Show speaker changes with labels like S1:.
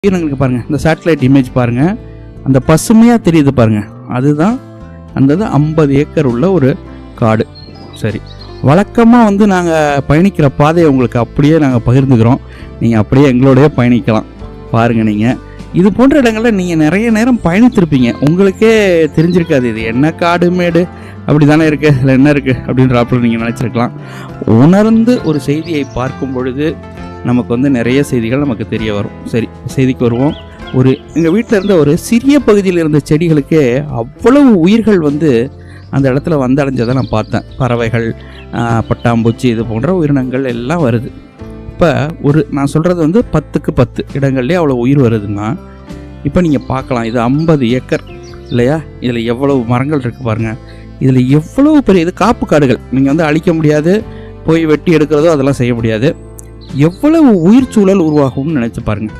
S1: உயிரினங்களுக்கு பாருங்கள், இந்த சேட்டலைட் இமேஜ் பாருங்கள், அந்த பசுமையாக தெரியுது பாருங்கள், அதுதான் அந்த 50 ஏக்கர் உள்ள ஒரு காடு. சரி, வழக்கமாக நாங்கள் பயணிக்கிற பாதையை உங்களுக்கு அப்படியே நாங்கள் பகிர்ந்துக்கிறோம். நீங்கள் அப்படியே எங்களோடய பயணிக்கலாம். பாருங்கள், நீங்கள் இது போன்ற இடங்களில் நீங்கள் நிறைய நேரம் பயணித்திருப்பீங்க. உங்களுக்கே தெரிஞ்சிருக்காது இது என்ன காடு மேடு அப்படி தானே இருக்குது, அதில் என்ன இருக்குது அப்படின்றாப்புல நீங்கள் நினச்சிருக்கலாம். உணர்ந்து ஒரு செய்தியை பார்க்கும் பொழுது நமக்கு நிறைய செய்திகள் நமக்கு தெரிய வரும். சரி, செய்திக்கு வருவோம். எங்கள் வீட்டில் இருந்த ஒரு சிறிய பகுதியில் இருந்த செடிகளுக்கே அவ்வளவு உயிர்கள் அந்த இடத்துல வந்தடைஞ்சதை நான் பார்த்தேன். பறவைகள், பட்டாம்பூச்சி, இது போன்ற உயிரினங்கள் எல்லாம் வருது. இப்போ நான் சொல்கிறது 10க்கு 10 இடங்கள்லேயே அவ்வளோ உயிர் வருதுன்னா, இப்போ நீங்கள் பார்க்கலாம், இது 50 ஏக்கர் இல்லையா? இதில் எவ்வளவு மரங்கள் இருக்குது பாருங்கள். இதில் எவ்வளவு பெரிய இது காப்பு காடுகள். நீங்கள் அழிக்க முடியாது, போய் வெட்டி எடுக்கிறதோ அதெல்லாம் செய்ய முடியாது. எவ்வளவு உயிர் சூழல் உருவாகும்னு நினச்சி பாருங்கள்.